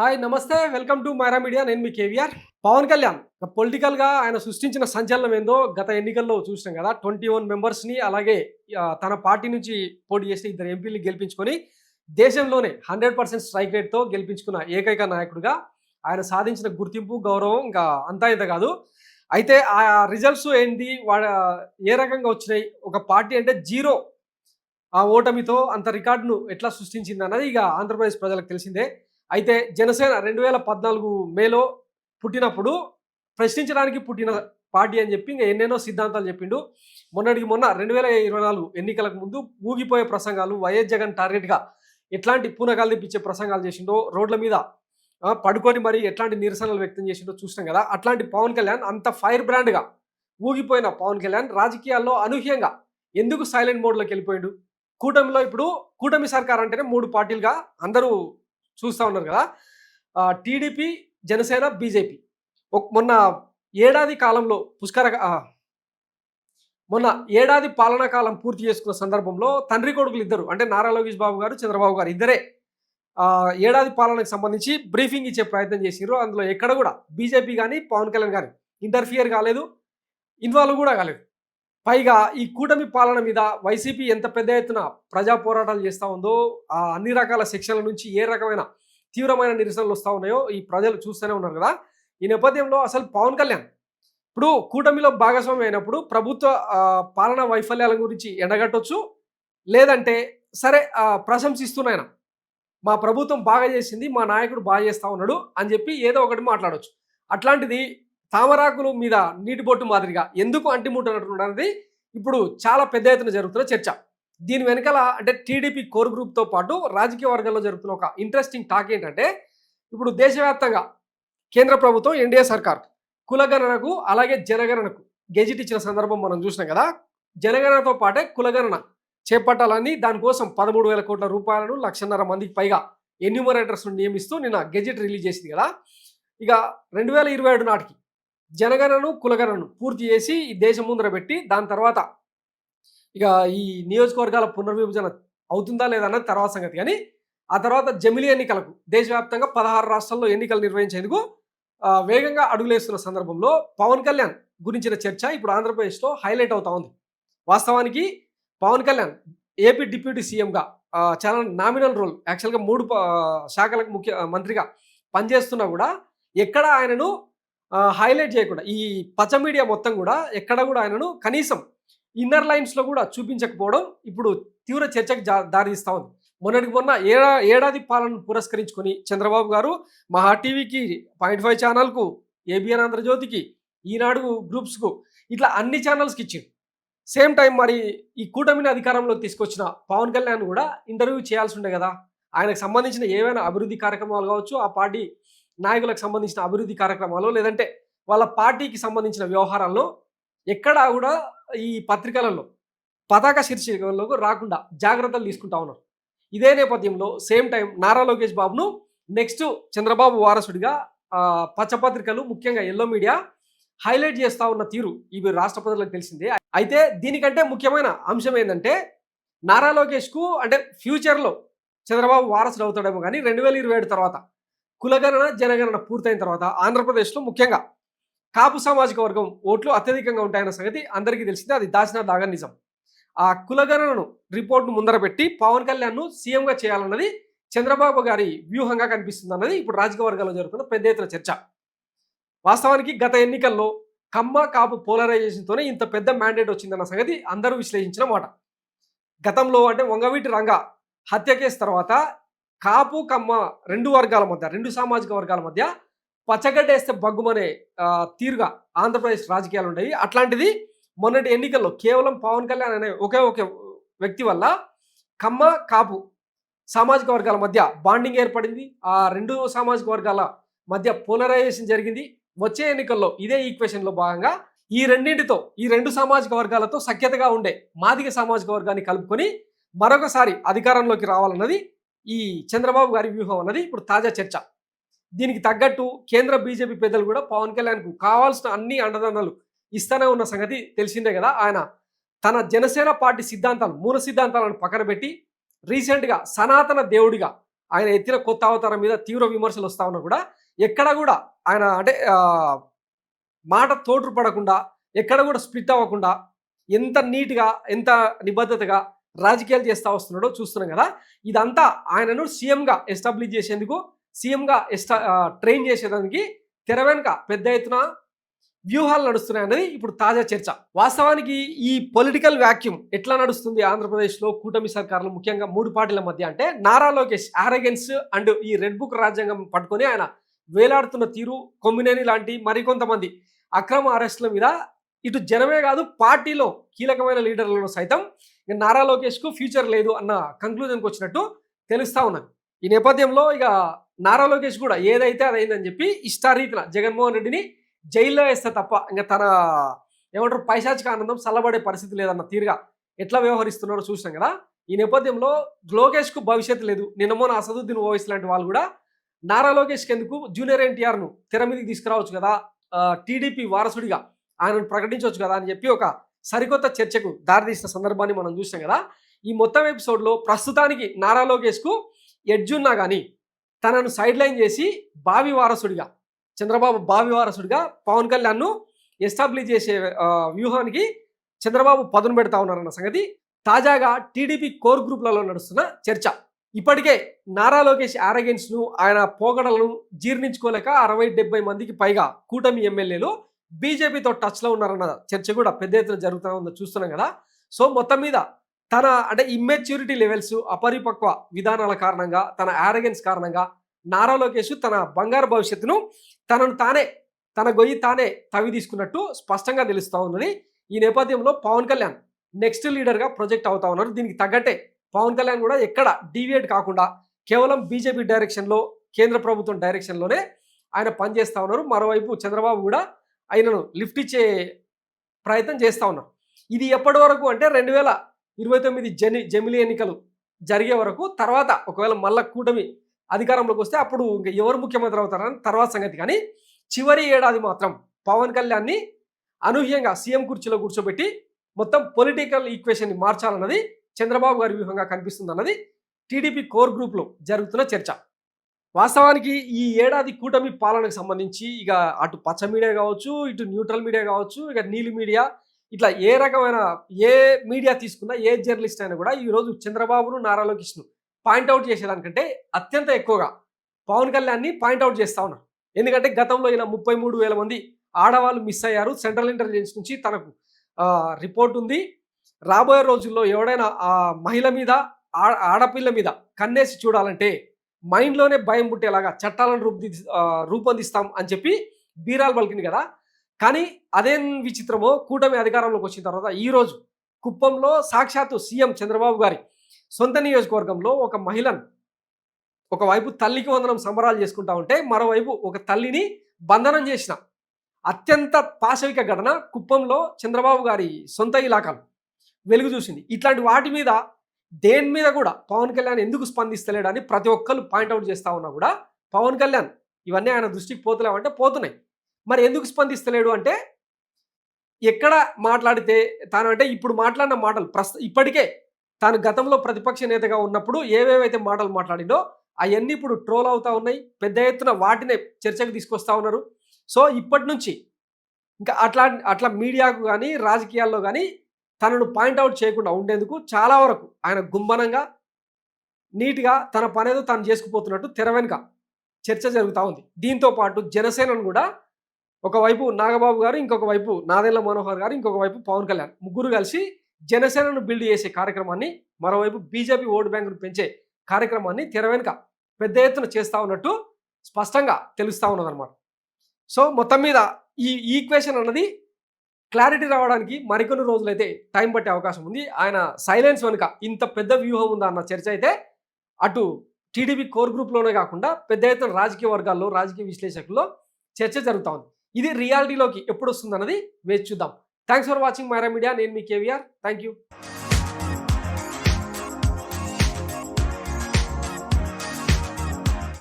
Hi నమస్తే. Welcome to Myra media. నేను మీ కేవీఆర్. పవన్ కళ్యాణ్ పొలిటికల్‌గా ఆయన సృష్టించిన సంచలనం ఏందో గత ఎన్నికల్లో చూసినాం కదా! 21 మెంబర్స్‌ని అలాగే తన పార్టీ నుంచి పోటీ చేసి ఇద్దరు ఎంపీలని గెలిపించుకొని దేశంలోనే 100% స్ట్రైక్ రేట్‌తో గెలిపించుకున్న ఏకైక నాయకుడిగా ఆయన సాధించిన గుర్తింపు, గౌరవం ఇంకా అంతా ఇంత కాదు. అయితే ఆ రిజల్ట్స్ ఏంటి? ఏ రకంగా వచ్చినాయి? ఒక పార్టీ అంటే జీరో ఓటమితో అంత రికార్డును ఎట్లా సృష్టించిందన్నది ఇక ఆంధ్రప్రదేశ్ ప్రజలకు తెలిసిందే. అయితే జనసేన 2014 మేలో పుట్టినప్పుడు ప్రశ్నించడానికి పుట్టిన పార్టీ అని చెప్పి ఇంక ఎన్నెన్నో సిద్ధాంతాలు చెప్పిండు. మొన్నటికి మొన్న 2024 ఎన్నికలకు ముందు ఊగిపోయే ప్రసంగాలు, వైఎస్ జగన్ టార్గెట్‌గా ఎట్లాంటి పూనకాలు తెప్పించే ప్రసంగాలు చేసిండో, రోడ్ల మీద పడుకొని మరి ఎట్లాంటి నిరసనలు వ్యక్తం చేసిండో చూసినాం కదా! అట్లాంటి పవన్ కళ్యాణ్ అంత ఫైర్ బ్రాండ్‌గా ఊగిపోయిన పవన్ కళ్యాణ్ రాజకీయాల్లో అనూహ్యంగా ఎందుకు సైలెంట్ మోడ్‌లోకి వెళ్ళిపోయిండు? కూటమిలో ఇప్పుడు కూటమి సర్కార్ అంటేనే 3 పార్టీలుగా అందరూ చూస్తా ఉన్నారు కదా! TDP, Janasena, BJP. మొన్న ఏడాది కాలంలో మొన్న ఏడాది పాలనా కాలం పూర్తి చేసుకున్న సందర్భంలో తండ్రి కొడుకులు ఇద్దరు అంటే నారా లోకేష్ బాబు గారు, చంద్రబాబు గారు ఇద్దరే ఏడాది పాలనకు సంబంధించి బ్రీఫింగ్ ఇచ్చే ప్రయత్నం చేసిర్రు. అందులో ఎక్కడ కూడా బీజేపీ గాని, పవన్ కళ్యాణ్ గాని ఇంటర్ఫియర్ కాలేదు. ఇన్వాల్వ్ కూడా కాలేదు. పైగా ఈ కూటమి పాలన మీద వైసీపీ ఎంత పెద్ద ఎత్తున ప్రజా పోరాటాలు చేస్తూ ఉందో, అన్ని రకాల సెక్షన్ల నుంచి ఏ రకమైన తీవ్రమైన నిరసనలు వస్తూ ఉన్నాయో ఈ ప్రజలు చూస్తూనే ఉన్నారు కదా! ఈ నేపథ్యంలో అసలు పవన్ కళ్యాణ్ ఇప్పుడు కూటమిలో భాగస్వామి అయినప్పుడు ప్రభుత్వ పాలనా వైఫల్యాల గురించి ఎండగట్టొచ్చు. లేదంటే సరే ప్రశంసిస్తున్నాయన. మా ప్రభుత్వం బాగా చేసింది, మా నాయకుడు బాగా చేస్తా ఉన్నాడు అని చెప్పి ఏదో ఒకటి మాట్లాడొచ్చు. అట్లాంటిది తామరాకులు మీద నీటి బొట్టు మాదిరిగా ఎందుకు అంటిముట్టనట్టున్నది ఇప్పుడు చాలా పెద్ద ఎత్తున జరుగుతున్న చర్చ. దీని వెనకాల అంటే టీడీపీ కోర్ గ్రూప్‌తో పాటు రాజకీయ వర్గాల్లో జరుగుతున్న ఒక ఇంట్రెస్టింగ్ టాక్ ఏంటంటే, ఇప్పుడు దేశవ్యాప్తంగా కేంద్ర ప్రభుత్వం ఎన్డీఏ సర్కార్ కులగణనకు అలాగే జనగణనకు గెజిట్ ఇచ్చిన సందర్భం మనం చూసినాం కదా! జనగణనతో పాటే కులగణన చేపట్టాలని దానికోసం 13,000 కోట్ల రూపాయలను 1,50,000 మందికి పైగా ఎన్యూమరేటర్స్‌ను నియమిస్తూ నిన్న గెజిట్ రిలీజ్ చేసింది కదా! ఇక 2027 నాటికి జనగణను, కులగణను పూర్తి చేసి ఈ దేశం ముందర పెట్టి దాని తర్వాత ఇక ఈ నియోజకవర్గాల పునర్విభజన అవుతుందా లేదా అన్నది తర్వాత సంగతి. కానీ ఆ తర్వాత జమిలీ ఎన్నికలకు దేశవ్యాప్తంగా 16 రాష్ట్రాల్లో ఎన్నికలు నిర్వహించేందుకు వేగంగా అడుగులేస్తున్న సందర్భంలో పవన్ కళ్యాణ్ గురించిన చర్చ ఇప్పుడు ఆంధ్రప్రదేశ్లో హైలైట్ అవుతా ఉంది. వాస్తవానికి పవన్ కళ్యాణ్ ఏపీ డిప్యూటీ సీఎంగా చాలా నామినల్ రోల్ యాక్చువల్గా 3 శాఖలకు మంత్రిగా పనిచేస్తున్నా కూడా ఎక్కడ ఆయనను హైలైట్ చేయకుండా ఈ పచ్చ మీడియా మొత్తం కూడా ఎక్కడ కూడా ఆయనను కనీసం ఇన్నర్ లైన్స్‌లో కూడా చూపించకపోవడం ఇప్పుడు తీవ్ర చర్చకు దారితీస్తా ఉంది. మొన్నటికి మొన్న ఏడాది పాలనను పురస్కరించుకొని చంద్రబాబు గారు మహా టీవీకి, పాయింట్ 5 ఛానల్‌కు, ఏబిఎన్ ఆంధ్రజ్యోతికి, ఈనాడు గ్రూప్స్‌కు ఇట్లా అన్ని ఛానల్స్‌కి ఇచ్చిండు. సేమ్ టైం మరి ఈ కూటమిని అధికారంలోకి తీసుకొచ్చిన పవన్ కళ్యాణ్ కూడా ఇంటర్వ్యూ చేయాల్సి ఉండే కదా! ఆయనకు సంబంధించిన ఏవైనా అభివృద్ధి కార్యక్రమాలు కావచ్చు, ఆ పార్టీ నాయకులకు సంబంధించిన అభివృద్ధి కార్యక్రమాలు లేదంటే వాళ్ళ పార్టీకి సంబంధించిన వ్యవహారాల్లో ఎక్కడా కూడా ఈ పత్రికలలో పతాక శీర్షికలకు రాకుండా జాగ్రత్తలు తీసుకుంటా ఉన్నారు. ఇదే నేపథ్యంలో సేమ్ టైం నారా లోకేష్ బాబును నెక్స్ట్ చంద్రబాబు వారసుడిగా పచ్చపత్రికలు ముఖ్యంగా ఎల్లో మీడియా హైలైట్ చేస్తూ ఉన్న తీరు ఇవి రాష్ట్ర ప్రజలకు తెలిసిందే. అయితే దీనికంటే ముఖ్యమైన అంశం ఏంటంటే నారా లోకేష్కు అంటే ఫ్యూచర్లో చంద్రబాబు వారసుడు అవుతాడేమో కానీ 2027 తర్వాత కులగణన, జనగణన పూర్తయిన తర్వాత ఆంధ్రప్రదేశ్లో ముఖ్యంగా కాపు సామాజిక వర్గం ఓట్లు అత్యధికంగా ఉంటాయన్న సంగతి అందరికీ తెలిసిందే. అది దాచిన దాగని నిజం. ఆ కులగణనను రిపోర్ట్‌ను ముందర పెట్టి పవన్ కళ్యాణ్‌ను సీఎంగా చేయాలన్నది చంద్రబాబు గారి వ్యూహంగా కనిపిస్తుందన్నది ఇప్పుడు రాజకీయ వర్గాల్లో జరుగుతున్న పెద్ద ఎత్తున చర్చ. వాస్తవానికి గత ఎన్నికల్లో కమ్మ, కాపు పోలరైజేషన్‌తోనే ఇంత పెద్ద మ్యాండేట్ వచ్చిందన్న సంగతి అందరూ విశ్లేషించిన మాట. గతంలో అంటే వంగవీటి రంగా హత్య కేసు తర్వాత కాపు, కమ్మ 2 వర్గాల మధ్య, 2 సామాజిక వర్గాల మధ్య పచ్చగడ్డేస్తే బగ్గుమనే తీరుగా ఆంధ్రప్రదేశ్ రాజకీయాలు ఉండేవి. అట్లాంటిది మొన్నటి ఎన్నికల్లో కేవలం పవన్ కళ్యాణ్ అనే ఒకే ఒక వ్యక్తి వల్ల కమ్మ, కాపు సామాజిక వర్గాల మధ్య బాండింగ్ ఏర్పడింది. ఆ 2 సామాజిక వర్గాల మధ్య పోలరైజేషన్ జరిగింది. వచ్చే ఎన్నికల్లో ఇదే ఈక్వేషన్‌లో భాగంగా ఈ 2 సామాజిక వర్గాలతో సఖ్యతగా ఉండే మాదిగ సామాజిక వర్గాన్ని కలుపుకొని మరొకసారి అధికారంలోకి రావాలన్నది ఈ చంద్రబాబు గారి వ్యూహం అన్నది ఇప్పుడు తాజా చర్చ. దీనికి తగ్గట్టు కేంద్ర బీజేపీ పెద్దలు కూడా పవన్ కళ్యాణ్‌కు కావాల్సిన అన్ని అండదండలు ఇస్తూనే ఉన్న సంగతి తెలిసిందే కదా! ఆయన తన జనసేన పార్టీ సిద్ధాంతాలు, మూల సిద్ధాంతాలను పక్కన పెట్టి రీసెంట్‌గా సనాతన దేవుడిగా ఆయన ఎత్తిన కొత్త అవతారం మీద తీవ్ర విమర్శలు వస్తా ఉన్నా కూడా ఎక్కడ కూడా ఆయన అంటే మాట తోటు పడకుండా ఎక్కడ కూడా స్ప్లిట్ అవ్వకుండా ఎంత నీట్గా ఎంత నిబద్ధతగా రాజకీయాలు చేస్తూ వస్తున్నాడో చూస్తున్నాం కదా. ఇదంతా ఆయనను సీఎంగా ఎస్టాబ్లిష్ చేసేందుకు సీఎంగా ట్రైన్ చేసేదానికి తెర వెనుక పెద్ద ఎత్తున వ్యూహాలు నడుస్తున్నాయన్నది ఇప్పుడు తాజా చర్చ. వాస్తవానికి ఈ పొలిటికల్ వ్యాక్యూమ్ ఎట్లా నడుస్తుంది ఆంధ్రప్రదేశ్లో కూటమి సర్కారులు ముఖ్యంగా 3 పార్టీల మధ్య అంటే నారా లోకేష్ ఆరగెన్స్ అండ్ ఈ రెడ్ బుక్ రాజ్యాంగం పట్టుకొని ఆయన వేలాడుతున్న తీరు, కొమ్మినేని లాంటి మరికొంతమంది అక్రమ అరెస్టుల మీద ఇటు జనమే కాదు పార్టీలో కీలకమైన లీడర్లలో సైతం నారా లోకేష్కు ఫ్యూచర్ లేదు అన్న కంక్లూజన్కి వచ్చినట్టు తెలుస్తూ ఉన్నది. ఈ నేపథ్యంలో ఇక నారా లోకేష్ కూడా ఏదైతే అదైందని చెప్పి ఇష్టారీతిన జగన్మోహన్ రెడ్డిని జైల్లో వేస్తే తప్ప ఇంకా తన ఏమంటారు పైశాచిక ఆనందం చల్లబడే పరిస్థితి లేదన్న తీరుగా ఎట్లా వ్యవహరిస్తున్నారో చూసినాం కదా. ఈ నేపథ్యంలో లోకేష్కు భవిష్యత్తు లేదు. నిన్నమోన అసదుద్దీన్ ఓవైసీ లాంటి వాళ్ళు కూడా నారా లోకేష్కి ఎందుకు జూనియర్ ఎన్టీఆర్ను తెర మీదకి తీసుకురావచ్చు కదా, టీడీపీ వారసుడిగా ఆయనను ప్రకటించవచ్చు కదా అని చెప్పి ఒక సరికొత్త చర్చకు దారితీసిన సందర్భాన్ని మనం చూసాం కదా. ఈ మొత్తం ఎపిసోడ్లో ప్రస్తుతానికి నారా లోకేష్కు ఎడ్జున్నా కానీ తనను సైడ్ లైన్ చేసి భావి వారసుడిగా చంద్రబాబు భావి వారసుడిగా పవన్ కళ్యాణ్ను ఎస్టాబ్లిష్ చేసే వ్యూహానికి చంద్రబాబు పదును పెడతా ఉన్నారన్న సంగతి తాజాగా టీడీపీ కోర్ గ్రూప్లలో నడుస్తున్న చర్చ. ఇప్పటికే నారా లోకేష్ ఆరగెన్స్ను ఆయన పోగడలను జీర్ణించుకోలేక 60-70 మందికి పైగా కూటమి ఎమ్మెల్యేలు బీజేపీతో టచ్లో ఉన్నారన్న చర్చ కూడా పెద్ద ఎత్తున జరుగుతూ ఉందో చూస్తున్నాం కదా. సో మొత్తం మీద తన అంటే ఇమ్మెచ్యూరిటీ లెవెల్స్, అపరిపక్వ విధానాల కారణంగా, తన ఆరగెన్స్ కారణంగా నారా లోకేష్ తన బంగారు భవిష్యత్తును తన గొయ్యి తానే తవి తీసుకున్నట్టు స్పష్టంగా తెలుస్తూ ఉందని. ఈ నేపథ్యంలో పవన్ కళ్యాణ్ నెక్స్ట్ లీడర్గా ప్రొజెక్ట్ అవుతా ఉన్నారు. దీనికి తగ్గట్టే పవన్ కళ్యాణ్ కూడా ఎక్కడ డీవియేట్ కాకుండా కేవలం బీజేపీ డైరెక్షన్లో, కేంద్ర ప్రభుత్వం డైరెక్షన్లోనే ఆయన పనిచేస్తూ ఉన్నారు. మరోవైపు చంద్రబాబు కూడా ఆయనను లిఫ్ట్ ఇచ్చే ప్రయత్నం చేస్తూ ఉన్నారు. ఇది ఎప్పటి వరకు అంటే 2029 జమిలీ ఎన్నికలు జరిగే వరకు, తర్వాత ఒకవేళ మళ్ళా కూటమి అధికారంలోకి వస్తే అప్పుడు ఇంకా ఎవరు ముఖ్యమంత్రి అవుతారని తర్వాత సంగతి. కానీ చివరి ఏడాది మాత్రం పవన్ కళ్యాణ్ని అనూహ్యంగా సీఎం కుర్చీలో కూర్చోబెట్టి మొత్తం పొలిటికల్ ఈక్వేషన్ని మార్చాలన్నది చంద్రబాబు గారి వ్యూహంగా కనిపిస్తుంది అన్నది టీడీపీ కోర్ గ్రూప్లో జరుగుతున్న చర్చ. వాస్తవానికి ఈ ఏడాది కూటమి పాలనకు సంబంధించి ఇక అటు పచ్చ మీడియా కావచ్చు, ఇటు న్యూట్రల్ మీడియా కావచ్చు, ఇక నీలి మీడియా, ఇట్లా ఏ రకమైన ఏ మీడియా తీసుకున్నా, ఏ జర్నలిస్ట్ అయినా కూడా ఈరోజు చంద్రబాబును నారా లోకేష్ను పాయింట్అవుట్ చేసేదానికంటే అత్యంత ఎక్కువగా పవన్ కళ్యాణ్ని పాయింట్అవుట్ చేస్తూ ఉన్నారు. ఎందుకంటే గతంలో ఈయన 33,000 మంది ఆడవాళ్ళు మిస్ అయ్యారు, సెంట్రల్ ఇంటెలిజెన్స్ నుంచి తనకు రిపోర్ట్ ఉంది. రాబోయే రోజుల్లో ఎవడైనా ఆ మహిళ మీద, ఆడపిల్ల మీద కన్నేసి చూడాలంటే మైండ్లోనే భయం పుట్టేలాగా చట్టాలను రూపొందిస్తాం అని చెప్పి బీరాలు పలికింది కదా. కానీ అదేం విచిత్రమో, కూటమి అధికారంలోకి వచ్చిన తర్వాత ఈరోజు కుప్పంలో సాక్షాత్తు సీఎం చంద్రబాబు గారి సొంత నియోజకవర్గంలో ఒక మహిళను ఒకవైపు తల్లికి వందనం సంబరాలు చేసుకుంటా ఉంటే, మరోవైపు ఒక తల్లిని బంధనం చేసిన అత్యంత పాశవిక ఘటన కుప్పంలో చంద్రబాబు గారి సొంత ఇలాకాలు వెలుగు చూసింది. ఇట్లాంటి వాటి మీద దేని మీద కూడా పవన్ కళ్యాణ్ ఎందుకు స్పందిస్తలేడని ప్రతి ఒక్కరు పాయింట్అవుట్ చేస్తూ ఉన్నా కూడా పవన్ కళ్యాణ్ ఇవన్నీ ఆయన దృష్టికి పోతలేవంటే పోతున్నాయి. మరి ఎందుకు స్పందిస్తలేడు అంటే ఎక్కడ మాట్లాడితే తాను అంటే ఇప్పుడు మాట్లాడిన మాటలు ఇప్పటికే తాను గతంలో ప్రతిపక్ష నేతగా ఉన్నప్పుడు ఏవేవైతే మాటలు మాట్లాడిందో అవన్నీ ఇప్పుడు ట్రోల్ అవుతా ఉన్నాయి. పెద్ద ఎత్తున వాటినే చర్చకు తీసుకొస్తా ఉన్నారు. సో ఇప్పటి నుంచి ఇంకా అట్లా మీడియాకు కానీ రాజకీయాల్లో కానీ తనను పాయింట్అవుట్ చేయకుండా ఉండేందుకు చాలా వరకు ఆయన గుంభనంగా నీట్గా తన పనేదో తాను చేసుకుపోతున్నట్టు తెర వెనుక చర్చ జరుగుతూ ఉంది. దీంతో పాటు జనసేనను కూడా ఒకవైపు నాగబాబు గారు, ఇంకొక వైపు నాదెళ్ల మనోహర్ గారు, ఇంకొక వైపు పవన్ కళ్యాణ్ ముగ్గురు కలిసి జనసేనను బిల్డ్ చేసే కార్యక్రమాన్ని, మరోవైపు బీజేపీ ఓటు బ్యాంకును పెంచే కార్యక్రమాన్ని తెర వెనుక పెద్ద ఎత్తున చేస్తూ ఉన్నట్టు స్పష్టంగా తెలుస్తూ ఉన్నదన్నమాట. సో మొత్తం మీద ఈ ఈక్వేషన్ అన్నది క్లారిటీ రావడానికి మరికొన్ని రోజులైతే టైం పట్టే అవకాశం ఉంది. ఆయన సైలెన్స్ వెనుక ఇంత పెద్ద వ్యూహం ఉందా అన్న చర్చ అయితే అటు టీడీపీ కోర్ గ్రూప్లోనే కాకుండా పెద్ద ఎత్తున రాజకీయ వర్గాల్లో, రాజకీయ విశ్లేషకుల్లో చర్చ జరుగుతూ ఉంది. ఇది రియాలిటీలోకి ఎప్పుడు వస్తుంది అన్నది వేచి చూద్దాం. Thanks for watching Myra media. నేను మీ కేవీఆర్. Thank you.